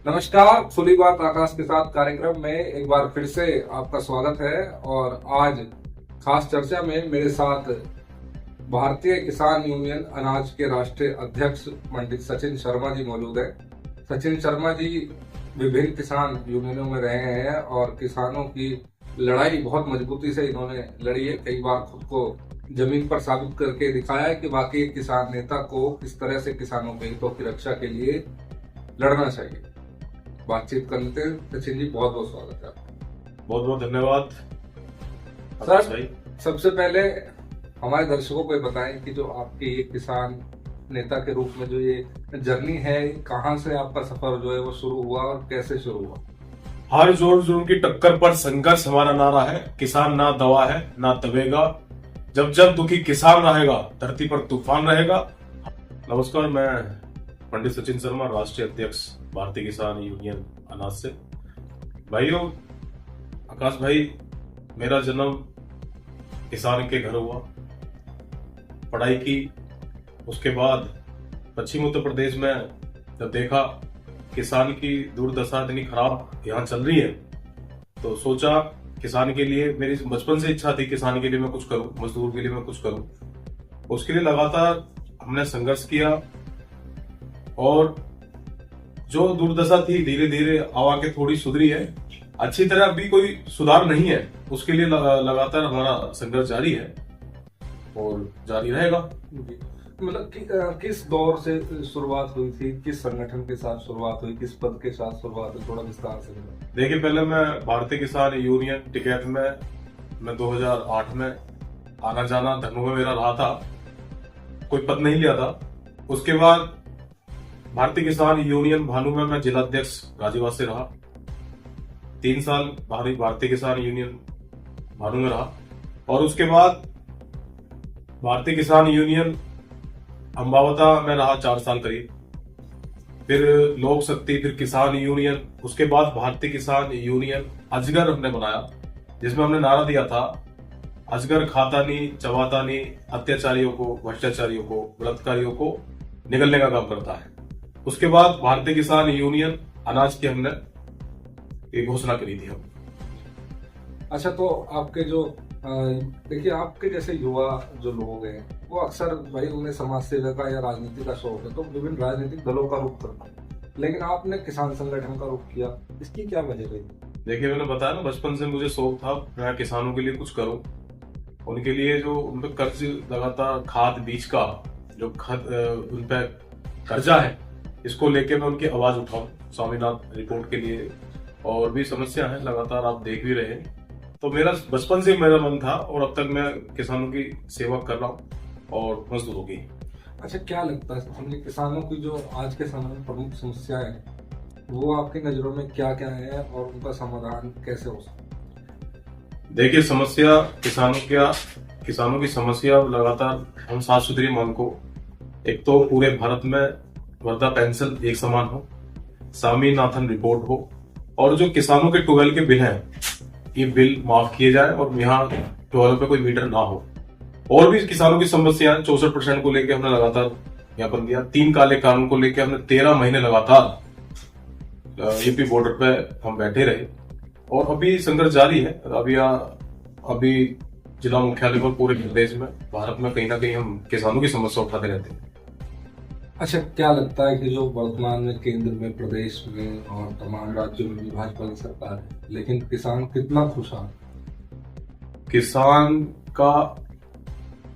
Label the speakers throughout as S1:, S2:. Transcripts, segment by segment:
S1: नमस्कार, खुली बात आकाश के साथ कार्यक्रम में एक बार फिर से आपका स्वागत है। और आज खास चर्चा में मेरे साथ भारतीय किसान यूनियन अनाज के राष्ट्रीय अध्यक्ष पंडित सचिन शर्मा जी मौजूद है। सचिन शर्मा जी विभिन्न किसान यूनियनों में रहे हैं और किसानों की लड़ाई बहुत मजबूती से इन्होंने लड़ी है। कई बार खुद को जमीन पर साबित करके दिखाया है कि वाकई एक किसान नेता को किस तरह से किसानों के हितों की रक्षा के लिए लड़ना चाहिए। बातचीत करते हैं। सचिन जी, बहुत बहुत स्वागत है आपका।
S2: बहुत बहुत धन्यवाद
S1: सर। सबसे पहले हमारे दर्शकों को बताएं कि जो आपके ये किसान नेता के रूप में जो ये जर्नी है, कहाँ से आपका सफर जो है वो शुरू हुआ और कैसे शुरू हुआ?
S2: हर जोर जोर की टक्कर पर संघर्ष हमारा नारा है। किसान ना दवा है ना दबेगा, जब जब दुखी किसान रहेगा धरती पर तूफान रहेगा। नमस्कार, मैं पंडित सचिन शर्मा, राष्ट्रीय अध्यक्ष भारतीय किसान यूनियन अनाज से। भाइयों, आकाश भाई, मेरा जन्म किसान के घर हुआ, पढ़ाई की। उसके बाद पश्चिम उत्तर प्रदेश में जब देखा किसान की दुर्दशा इतनी खराब यहाँ चल रही है, तो सोचा किसान के लिए, मेरी बचपन से इच्छा थी किसान के लिए मैं कुछ करूं, मजदूर के लिए मैं कुछ करूं। उसके लिए लगातार हमने संघर्ष किया और जो दुर्दशा थी धीरे धीरे आगे थोड़ी सुधरी है। अच्छी तरह अभी कोई सुधार नहीं है, उसके लिए लगातार हमारा संघर्ष जारी है और जारी रहेगा।
S1: मतलब किस दौर से शुरुआत हुई थी, किस संगठन के साथ शुरुआत हुई, किस पद के साथ शुरुआत हुई, थोड़ा विस्तार से बताएं।
S2: देखिए, पहले मैं भारतीय किसान यूनियन टिकैत में मैं 2008 में आना जाना धर्मों में मेरा रहा था, कोई पद नहीं लिया था। उसके बाद भारतीय किसान यूनियन भानु में मैं जिला अध्यक्ष गाजियाबाद से रहा। 3 साल भारतीय किसान यूनियन भानु में रहा और उसके बाद भारतीय किसान यूनियन अम्बावता में रहा 4 साल करीब। फिर लोक शक्ति, फिर किसान यूनियन, उसके बाद भारतीय किसान यूनियन अजगर हमने बनाया, जिसमें हमने नारा दिया था, अजगर खाता नहीं चबाता नहीं, अत्याचारियों को, भ्रष्टाचारियों को, बलात्कारियों को निगलने का काम करता है। उसके बाद भारतीय किसान यूनियन अनाज की हमने एक घोषणा करी थी हम।
S1: अच्छा, तो आपके जो देखिए, आपके जैसे युवा जो लोग हैं वो अक्सर भाई उन्हें समाज सेवा का या राजनीति का शौक है, तो विभिन्न राजनीतिक दलों का रुख करते हैं, लेकिन आपने किसान संगठन का रुख किया, इसकी क्या वजह रही?
S2: देखिए, मैंने बताया ना, बचपन से मुझे शौक था मैं किसानों के लिए कुछ करूं। उनके लिए जो उन पर कर्ज लगातार, खाद बीज का जो उन पर कर्जा है, इसको लेके मैं उनकी आवाज उठाऊं स्वामीनाथन रिपोर्ट के लिए। और भी समस्या है, लगातार आप देख भी रहे हैं। तो मेरा बचपन से मेरा मन था और अब तक मैं किसानों की सेवा कर रहा हूँ और मजदूरों की।
S1: अच्छा, क्या लगता है समझे किसानों की जो आज के समय में प्रमुख समस्याएं हैं वो आपकी नजरों में क्या क्या है और उनका समाधान कैसे हो सकता है?
S2: देखिए, समस्या किसानों की समस्या लगातार हम साफ सुथरी मांग को, एक तो पूरे भारत में वर्धा पेंशन एक समान हो, स्वामीनाथन रिपोर्ट हो, और जो किसानों के ट्यूबवेल के बिल हैं ये बिल माफ किए जाए और यहाँ ट्यूबवेल पे कोई मीटर ना हो। और भी किसानों की समस्या 64% को लेकर हमने लगातार ज्ञापन दिया। 3 काले कानून को लेकर हमने 13 महीने लगातार यूपी बॉर्डर पे हम बैठे रहे और अभी संघर्ष जारी है। अभी जिला मुख्यालय पर पूरे प्रदेश में, भारत में कहीं ना कहीं हम किसानों की समस्या उठाते रहते हैं।
S1: अच्छा, क्या लगता है कि जो वर्तमान में केंद्र में, प्रदेश में और तमाम राज्यों में भी भाजपा की सरकार है, लेकिन किसान कितना खुशहाल?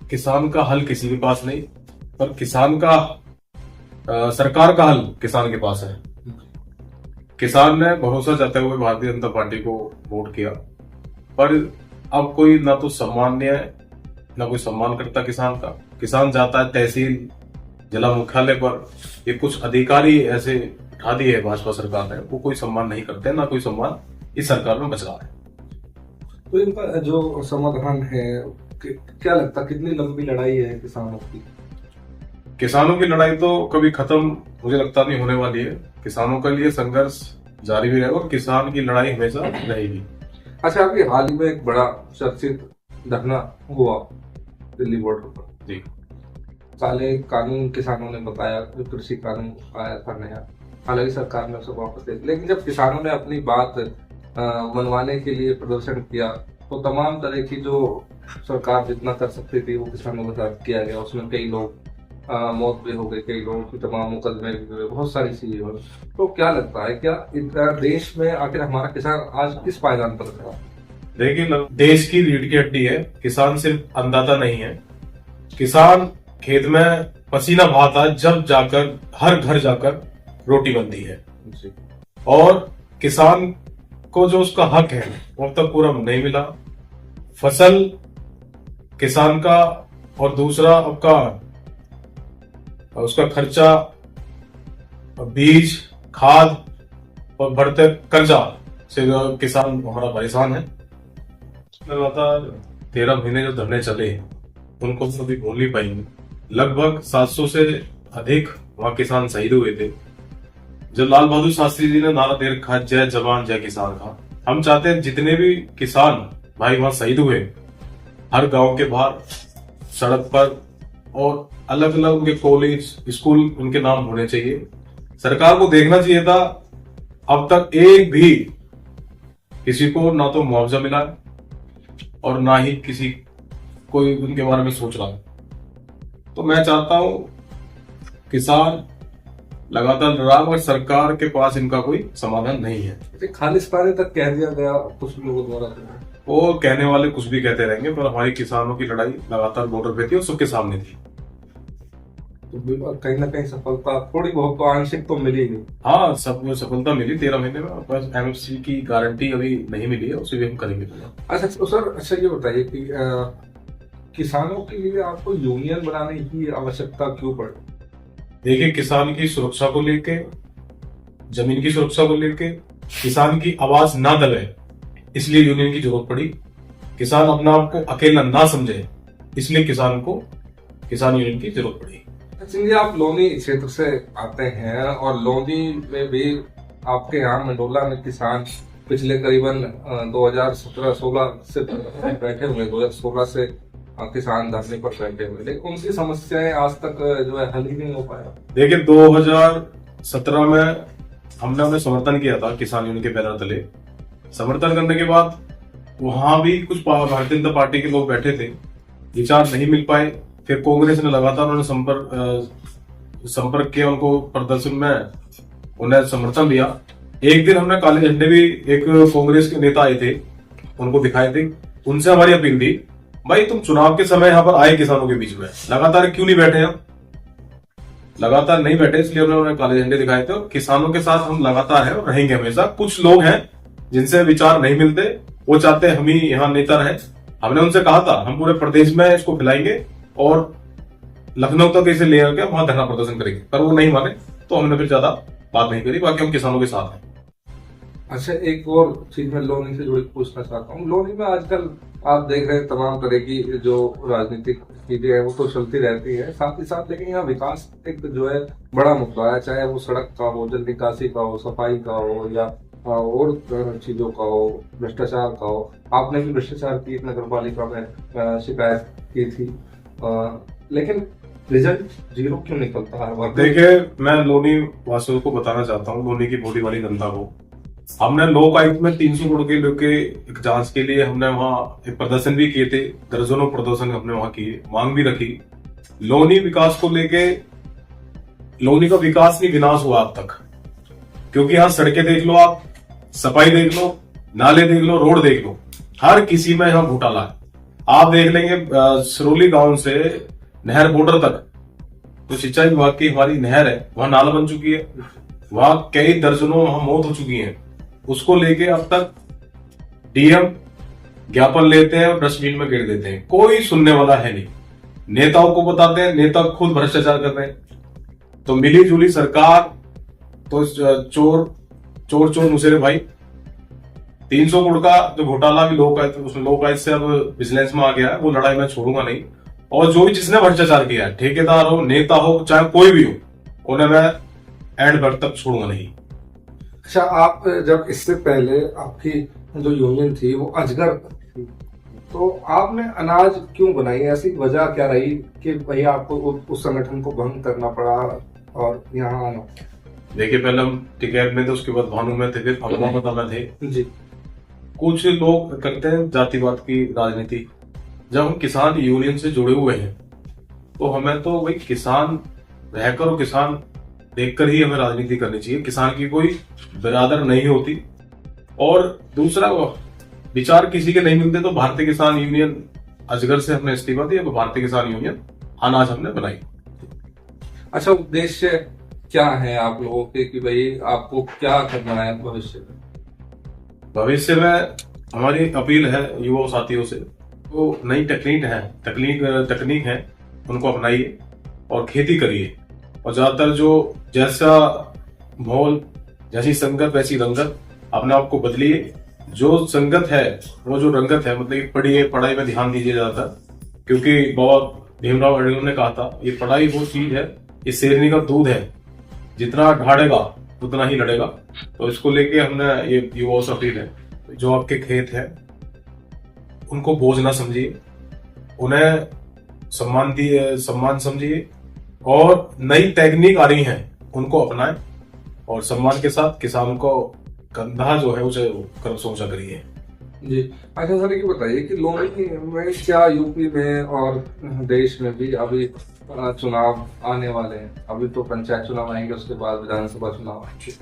S2: किसान का हल किसी के पास नहीं, पर सरकार का हल किसान के पास है। किसान ने भरोसा जताते हुए भारतीय जनता पार्टी को वोट किया, पर अब कोई ना तो सम्मान्य है, ना कोई सम्मान करता किसान का। किसान जाता है तहसील, जिला मुख्यालय पर, ये कुछ अधिकारी ऐसे उठा दिए भाजपा सरकार ने, वो कोई सम्मान नहीं करते, ना कोई सम्मान इस सरकार में बच रहा है।
S1: तो इनका जो समाधान है, क्या लगता है कितनी लंबी लड़ाई है किसानों की?
S2: किसानों की लड़ाई तो कभी खत्म मुझे लगता नहीं होने वाली है। किसानों के लिए संघर्ष जारी भी रहेगा और किसान की लड़ाई हमेशा रहेगी।
S1: अच्छा, अभी हाल ही में एक बड़ा चर्चित घटना हुआ दिल्ली बॉर्डर पर।
S2: जी।
S1: काले कानून किसानों ने बताया, जो कृषि कानून आया था नया, हालांकि सरकार ने उसे वापस ले लिया। लेकिन जब किसानों ने अपनी बात मनवाने के लिए प्रदर्शन किया तो तमाम तरह की जो सरकार जितना कर सकती थी वो किसानों के साथ किया गया। उसमें कई लोग मौत भी हो गई, कई लोगों की तमाम मुकदमे भी हुए, बहुत सारी चीजें हुई। तो क्या लगता है, क्या देश में आखिर हमारा किसान आज किस पायदान पर खड़ा है?
S2: देखिए, देश की रीढ़ की हड्डी है किसान, सिर्फ अन्नदाता नहीं है। किसान खेत में पसीना बहाता जब जाकर हर घर जाकर रोटी बनती है
S1: जी।
S2: और किसान को जो उसका हक है वो अब तक पूरा नहीं मिला। फसल किसान का, और दूसरा आपका उसका खर्चा, बीज, खाद और बढ़ते कर्जा से किसान हमारा परेशान है। लगातार 13 महीने जो धरने चले उनको कभी भूल नहीं पाएंगे। लगभग 700 से अधिक वहां किसान शहीद हुए थे। जब लाल बहादुर शास्त्री जी ने नारा दे रखा जय जवान जय किसान का, हम चाहते हैं जितने भी किसान भाई वहां शहीद हुए हर गांव के बाहर, सड़क पर और अलग अलग उनके कॉलेज स्कूल उनके नाम होने चाहिए। सरकार को देखना चाहिए था, अब तक एक भी किसी को ना तो मुआवजा मिला और ना ही किसी कोई उनके बारे में सोच रहा है। तो मैं चाहता हूं किसान लगातार लड़ा, और सरकार के पास इनका कोई समाधान नहीं है।
S1: खालिस्तानी तक कह दिया गया कुछ लोगों द्वारा,
S2: वो कहने वाले कुछ भी कहते रहेंगे, पर हमारी किसानों की लड़ाई लगातार बॉर्डर पे थी और सबके सामने थी।
S1: तो कहीं ना कहीं सफलता थोड़ी बहुत तो आंशिक तो मिली ही।
S2: हाँ, सब सफलता मिली 13 महीने में, बस एमएफसी की गारंटी अभी नहीं मिली है, उसे भी हम करेंगे।
S1: अच्छा तो सर, अच्छा ये बताइए कि किसानों के लिए आपको यूनियन बनाने की आवश्यकता क्यों पड़ी?
S2: देखिए, किसान की सुरक्षा को लेके, जमीन की सुरक्षा को लेके, किसान की आवाज ना दबे इसलिए यूनियन की जरूरत पड़ी। किसान अपना आप को अकेला ना समझे इसलिए किसान को किसान यूनियन की जरूरत पड़ी।
S1: चलिए, आप लोनी क्षेत्र से आते हैं और लोनी में भी आपके यहाँ मंडोला में किसान पिछले करीबन 2017-16 से बैठे हुए, 2016 से किसान धरने पर बैठे हुए, लेकिन उनकी समस्याएं आज तक जो है हल ही नहीं हो पाया।
S2: देखिए, 2017 में हमने समर्थन किया था किसान यूनियन के बैनर तले। समर्थन करने के बाद वहां भी कुछ भारतीय जनता पार्टी के लोग बैठे थे, विचार नहीं मिल पाए। फिर कांग्रेस ने लगातार उन्हें संपर्क किया, उनको प्रदर्शन में उन्हें समर्थन दिया। एक दिन हमने काले झंडे भी, एक कांग्रेस के नेता आए थे, उनको दिखाए थे। उनसे हमारी अपील थी, भाई तुम चुनाव के समय यहाँ पर आए किसानों के बीच में, लगातार क्यों नहीं बैठे? हम लगातार नहीं बैठे, इसलिए उन्होंने काले झंडे दिखाए थे। और किसानों के साथ हम लगातार है और रहेंगे हमेशा। कुछ लोग हैं जिनसे विचार नहीं मिलते, वो चाहते हैं हम ही यहाँ नेता रहे। हमने उनसे कहा था हम पूरे प्रदेश में इसको फैलाएंगे और लखनऊ तक इसे ले आकर वहां धरना प्रदर्शन करेंगे, पर वो नहीं माने, तो हमने फिर ज्यादा बात नहीं करी। बाकी हम किसानों के साथ हैं।
S1: अच्छा, एक और चीज मैं लोनी से जुड़ी पूछना चाहता हूँ। लोनी में आजकल आप देख रहे हैं तमाम तरह की जो राजनीतिक चीजें हैं वो तो चलती रहती है, साथ ही साथ लेकिन यहाँ विकास एक जो है बड़ा मुद्दा है, चाहे वो सड़क का हो, जल निकासी का हो, सफाई का हो, या और चीजों का हो, भ्रष्टाचार का हो। आपने भी भ्रष्टाचार की नगर पालिका में शिकायत की थी, लेकिन रिजल्ट जीरो क्यों निकलता है?
S2: देखिए, मैं लोनी वासियों को बताना चाहता हूँ, लोनी की बोली वाली जनता को, हमने लोक आयुक्त में 300 करोड़ के लेके एक जांच के लिए हमने वहां एक प्रदर्शन भी किए थे। दर्जनों प्रदर्शन हमने वहां किए, मांग भी रखी। लोनी विकास को लेके, लोनी का विकास नहीं विनाश हुआ अब तक, क्योंकि यहाँ सड़कें देख लो, आप सफाई देख लो, नाले देख लो, रोड देख लो, हर किसी में यहाँ घोटाला है। आप देख लेंगे सिरोली गांव से नहर बॉर्डर तक, तो सिंचाई विभाग की हमारी नहर है, वहां नाला बन चुकी है, वहां कई दर्जनों वहां मौत हो चुकी है। उसको लेके अब तक डीएम ज्ञापन लेते हैं और डस्टबिन में गिर देते हैं, कोई सुनने वाला है नहीं। नेताओं को बताते हैं, नेता खुद भ्रष्टाचार कर रहे हैं। तो मिली जुली सरकार, तो चोर चोर मुसेरे भाई। 300 करोड़ का जो घोटाला भी लोक आयुक्त, उसमें लोक आयुक्त से अब विजिलेंस में आ गया है, वो लड़ाई मैं छोड़ूंगा नहीं। और जो भी जिसने भ्रष्टाचार किया है, ठेकेदार हो, नेता हो, चाहे कोई भी हो, उन्हें मैं एंड भर तक छोड़ूंगा नहीं।
S1: अच्छा, आप जब इससे पहले आपकी जो यूनियन थी वो अजगर थी, तो आपने अनाज क्यों बनाई? ऐसी वजह क्या रही कि भैया आपको उस संगठन को भंग करना पड़ा और यहाँ आना?
S2: देखिए पहले हम टिकैत में थे, उसके बाद भानु में थे, फिर मोहम्मदा में थे
S1: जी।
S2: कुछ लोग करते हैं जातिवाद की राजनीति। जब हम किसान यूनियन से जुड़े हुए हैं तो हमें तो वही किसान रहकर और किसान देखकर ही हमें राजनीति करनी चाहिए। किसान की कोई बिरादर नहीं होती। और दूसरा विचार किसी के नहीं मिलते तो भारतीय किसान यूनियन अजगर से हमने इस्तीफा दिया, भारतीय किसान यूनियन अनाज हमने बनाई।
S1: अच्छा, उद्देश्य क्या है आप लोगों के कि भाई आपको क्या करना है भविष्य में?
S2: भविष्य में हमारी अपील है युवा साथियों से, तो नई तकनीक है उनको अपनाइए और खेती करिए। और ज्यादातर जो जैसा माहौल, जैसी संगत वैसी रंगत, अपने आप को बदलिए। जो संगत है वो जो रंगत है, मतलब पढ़िए, पढ़ाई में ध्यान दीजिए ज्यादातर, क्योंकि बाबा भीमराव अम्बेडकर ने कहा था ये पढ़ाई वो चीज है, ये शेरनी का दूध है, जितना ढाड़ेगा उतना ही लड़ेगा। तो इसको लेके हमने ये युवा से अपील है, जो आपके खेत है उनको बोझ ना समझिए, उन्हें सम्मान समझिए, और नई तकनीक आ रही है उनको अपनाएं, और सम्मान के साथ किसान को कंधा जो है उसे सोचा करिए।
S1: जी। अच्छा सर, ये बताइए कि लोनी में क्या यूपी में और देश में भी अभी चुनाव आने वाले हैं? अभी तो पंचायत चुनाव आएंगे, उसके बाद विधानसभा चुनाव आएंगे,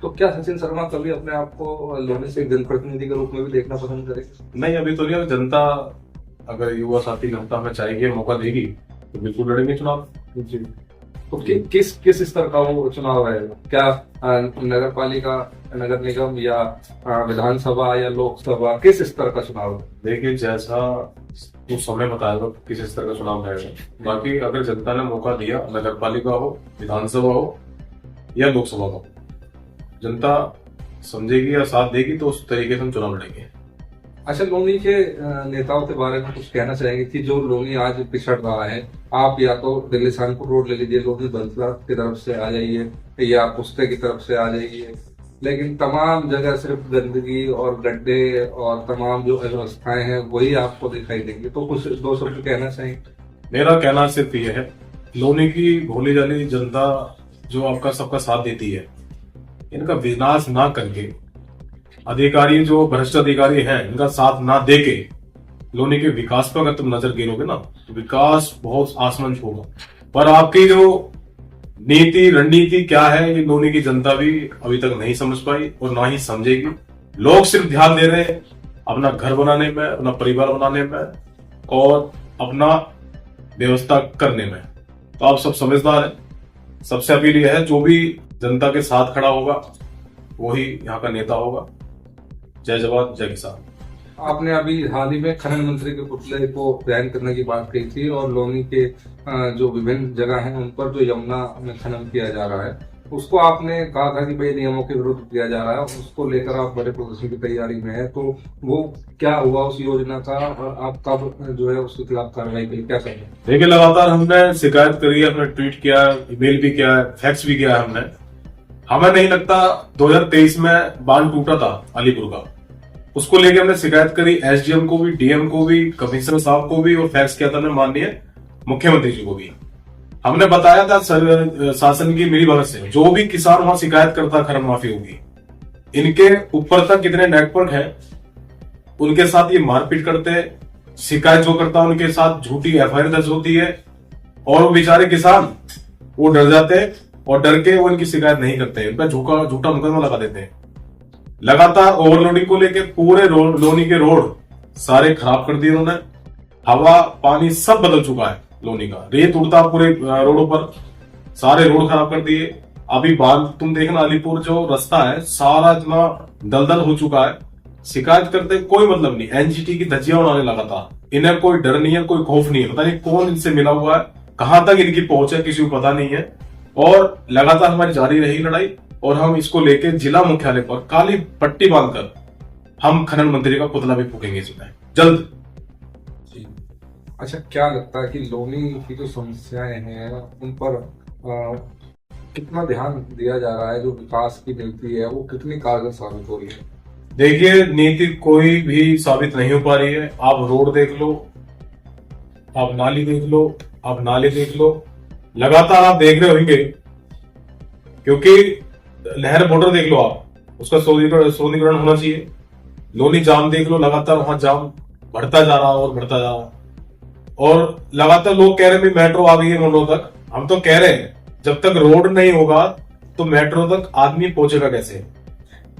S1: तो क्या सचिन शर्मा कभी अपने आप को लोनी से एक जनप्रतिनिधि के रूप में भी देखना पसंद करेगा?
S2: नहीं, अभी तो नहीं। जनता अगर युवा साथी जनता हमें चाहेगी, मौका देगी तो बिल्कुल लड़ेंगे चुनाव।
S1: जी। तो किस स्तर का वो चुनाव रहेगा? क्या नगर पालिका, नगर निगम, या विधानसभा या लोकसभा, किस स्तर का चुनाव है?
S2: देखिए जैसा वो समय बताएगा किस स्तर का चुनाव रहेगा। बाकी अगर जनता ने मौका दिया, नगर पालिका हो, विधानसभा हो या लोकसभा हो, जनता समझेगी या साथ देगी तो उस तरीके से हम चुनाव लड़ेंगे।
S1: अच्छा, लोनी के नेताओं के बारे में कुछ कहना चाहेंगे कि जो लोनी आज पिछड़ रहा है? आप या तो दिल्ली सहारनपुर रोड ले लीजिए, लोनी बंसला की तरफ से आ जाइए या पुस्ते की तरफ से आ जाइए, लेकिन तमाम जगह सिर्फ गंदगी और गड्ढे और तमाम जो अव्यवस्थाएं हैं वही आपको दिखाई देंगी। तो कुछ दो शब्द कहना चाहेंगे?
S2: मेरा कहना सिर्फ ये है, लोनी की भोली जाली जनता जो आपका सबका साथ देती है, इनका विनाश ना करके, अधिकारी जो भ्रष्ट अधिकारी हैं इनका साथ ना देके लोनी के विकास पर अगर तुम नजर गिरोगे ना तो विकास बहुत आसमान छूगा। पर आपकी जो नीति रणनीति क्या है, ये लोनी की जनता भी अभी तक नहीं समझ पाई और ना ही समझेगी। लोग सिर्फ ध्यान दे रहे हैं अपना घर बनाने में, अपना परिवार बनाने में और अपना व्यवस्था करने में। तो आप सब समझदार हैं। सबसे अपील यह है, जो भी जनता के साथ खड़ा होगा वही यहाँ का नेता होगा। जय जवान जय किसान।
S1: आपने अभी हाल ही में खनन मंत्री के पुतले को बैन करने की बात कही थी, और लोनी के जो विभिन्न जगह हैं उन पर जो यमुना में खनन किया जा रहा है उसको आपने कहा था कि भाई नियमों के विरुद्ध किया जा रहा है, उसको लेकर आप बड़े प्रदर्शन की तैयारी में है। तो वो क्या हुआ उस योजना का, और आप कब जो है उसके खिलाफ कार्रवाई की, क्या करेंगे?
S2: देखिए लगातार हमने शिकायत करी है, हमने ट्वीट किया, ईमेल भी किया, फैक्स भी किया हमने। हमें नहीं लगता 2023 में बांध टूटा था अलीपुर का, उसको लेके हमने शिकायत करी एसडीएम को भी, डीएम को भी, कमिश्नर साहब को भी, और फैक्स किया था हमने माननीय मुख्यमंत्री जी को भी। हमने बताया था शासन की मिली भगत से, जो भी किसान वहां शिकायत करता खनन माफियों की, इनके ऊपर तक कितने नेटवर्क हैं, उनके साथ ये मारपीट करते हैं, शिकायत जो करता है उनके साथ झूठी एफआईआर दर्ज होती है, और वो बेचारे किसान वो डर जाते हैं और डर के वो इनकी शिकायत नहीं करते हैं, उनका झूठा मुकदमा लगा देते हैं। लगातार ओवरलोडिंग को लेके पूरे लोनी के रोड सारे खराब कर दिए उन्होंने। हवा पानी सब बदल चुका है लोनी का, रेत उड़ता पूरे रोडों पर, सारे रोड खराब कर दिए। अभी बांध तुम देखना, अलीपुर जो रास्ता है सारा इतना दलदल हो चुका है, शिकायत करते कोई मतलब नहीं। एनजीटी की धज्जियां उड़ाने लगा था, इन्हें कोई डर नहीं है, कोई खौफ नहीं है, पता नहीं कौन इनसे मिला हुआ है, कहां तक इनकी पहुंच है किसी को पता नहीं है। और लगातार हमारी जारी रही लड़ाई, और हम इसको लेके जिला मुख्यालय पर काली पट्टी बांधकर हम खनन मंत्री का पुतला भी फूकेंगे इसमें जल्द।
S1: अच्छा, क्या लगता है कि लोनी की जो समस्याएं हैं उन पर कितना ध्यान दिया जा रहा है? जो विकास की नीति है वो कितनी कारगर साबित हो रही है?
S2: देखिए नीति कोई भी साबित नहीं हो पा रही है। आप रोड देख लो, आप नाली देख लो, आप नाले देख लो, लगातार आप देख रहे होंगे, क्योंकि नहर बॉर्डर देख लो आप, उसका सोनीकरण होना चाहिए। लोनी जाम देख लो, लगातार वहां जाम बढ़ता जा रहा और बढ़ता जा रहा। और लगातार लोग कह रहे हैं मेट्रो आ गई है मंडो तक। हम तो कह रहे हैं जब तक रोड नहीं होगा तो मेट्रो तक आदमी पहुंचेगा कैसे।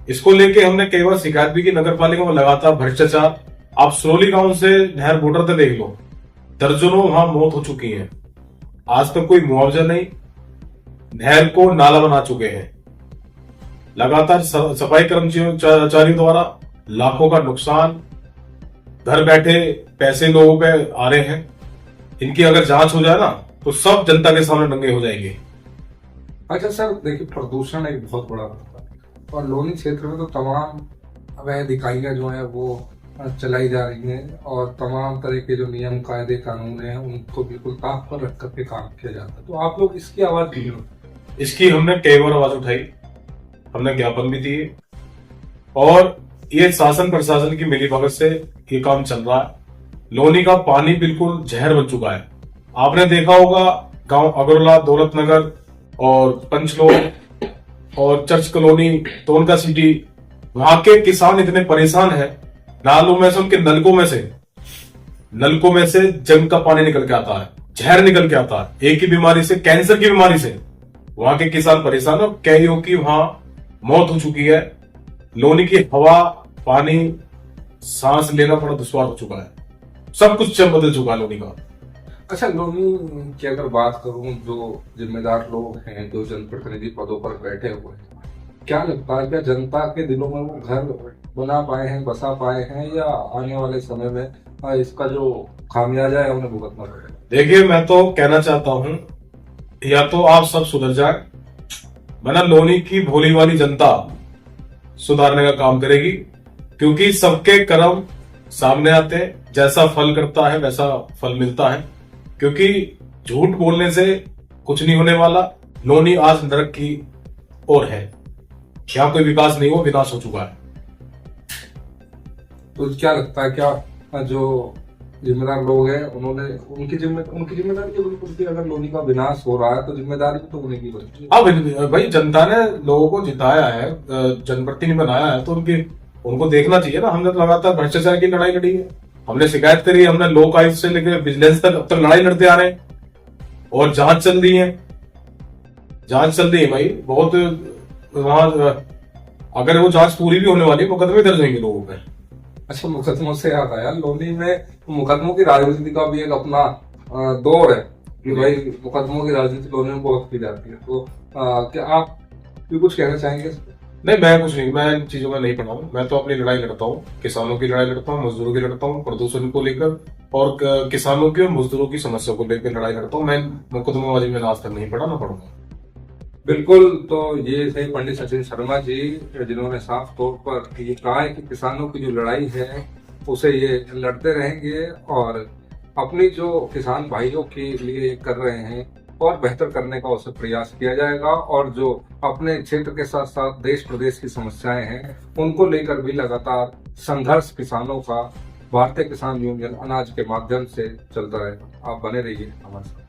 S2: इसको लेके हमने कई बार शिकायत भी की नगर पालिका में, लगातार भ्रष्टाचार। आप सरोली गांव से नहर बॉर्डर तक देख लो, दर्जनों वहां मौत हो चुकी है, आज तक कोई मुआवजा नहीं। नहर को नाला बना चुके हैं, लगातार सफाई कर्मचारियों द्वारा लाखों का नुकसान, घर बैठे पैसे लोगों पे आ रहे हैं। इनकी अगर जांच हो जाए ना तो सब जनता के सामने नंगे हो जाएंगे।
S1: अच्छा सर, देखिए प्रदूषण एक बहुत बड़ा मुद्दा है और लोनी क्षेत्र में तो तमाम अवैध इकाइयां जो है वो चलाई जा रही हैं और तमाम तरह के जो नियम कायदे कानून हैं उनको बिल्कुल ताक पर रख करके काम किया जाता है। तो आप लोग इसकी आवाज क्यों नहीं उठाते?
S2: इसकी हमने कई बार आवाज उठाई, हमने ज्ञापन भी दिए और ये शासन प्रशासन की मिलीभगत से ये काम चल रहा है। लोनी का पानी बिल्कुल जहर बन चुका है। आपने देखा होगा गांव अगरला, दौलत नगर और पंचलोक और चर्च कॉलोनी, टोनका सिटी, वहां के किसान इतने परेशान हैं। नालों में से, उनके नलकों में से जंग का पानी निकल के आता है, जहर निकल के आता है, एक ही बीमारी से, कैंसर की बीमारी से। वहां के किसान परेशान है, कईयों की वहां मौत हो चुकी है। लोनी की हवा, पानी, सांस लेना बड़ा दुश्वार हो चुका है, सब कुछ बदल चुका है लोनी का।
S1: अच्छा, लोनी की अगर बात करूं, जो जिम्मेदार लोग हैं, जो जनप्रतिनिधि पदों पर बैठे हुए हैं, क्या लगता है क्या जनता के दिलों में वो घर बना पाए हैं, बसा पाए हैं, या आने वाले समय में इसका जो खामियाजा है उन्हें भुगतना पड़ेगा?
S2: देखिए, मैं तो कहना चाहता हूं या तो आप सब सुधर जाए, वरना लोनी की भोली वाली जनता सुधारने का काम करेगी। क्योंकि सबके कर्म सामने आते हैं, जैसा फल करता है वैसा फल मिलता है। क्योंकि झूठ बोलने से कुछ नहीं होने वाला। लोनी आज नरक की ओर है, यहाँ कोई विकास नहीं हुआ, विनाश हो चुका है।
S1: तो क्या लगता है क्या जो जिम्मेदार लोग हैं उन्होंने उनकी जिम्मेदारी के बिल्कुल थी? अगर लोनी का विनाश हो रहा है तो जिम्मेदारी तो उन्हीं की बनती है।
S2: हाँ भाई, जनता ने लोगों को जिताया है, जनप्रतिनिधि बनाया है, तो उनको देखना चाहिए ना। हमने तो लगातार भ्रष्टाचार की लड़ाई लड़ी है, हमने शिकायत करी है, हमने लोक आयुक्त से लेकर विजिलेंस तक अब तक लड़ाई लड़ते आ रहे हैं और जांच चल रही है भाई बहुत। वहां अगर वो जांच पूरी भी होने वाली, मुकदमे दर्ज होंगे लोगों पे।
S1: अच्छा, मुकदमों से याद आया, लोनी में मुकदमों की राजनीति का भी एक अपना दौर है कि भाई मुकदमों की राजनीति लोनी में बहुत की जाती है। तो क्या आप भी कुछ कहना चाहेंगे?
S2: नहीं, मैं कुछ नहीं, मैं इन चीजों में नहीं पड़ा हूँ। मैं तो अपनी लड़ाई लड़ता हूँ, किसानों की लड़ाई लड़ता हूँ, मजदूरों की लड़ता हूँ, प्रदूषण को लेकर और किसानों की और मजदूरों की समस्या को लेकर लड़ाई लड़ता हूँ। मैं मुकदमेबाजी में आज तक नहीं पड़ा, ना पढ़ूंगा।
S1: बिल्कुल। तो ये थे पंडित सचिन शर्मा जी, जिन्होंने साफ तौर पर ये कहा है कि किसानों की जो लड़ाई है उसे ये लड़ते रहेंगे और अपनी जो किसान भाइयों के लिए कर रहे हैं और बेहतर करने का उसे प्रयास किया जाएगा। और जो अपने क्षेत्र के साथ साथ देश प्रदेश की समस्याएं हैं उनको लेकर भी लगातार संघर्ष किसानों का भारतीय किसान यूनियन अनाज के माध्यम से चलता रहेगा। आप बने रहिए हमारे साथ।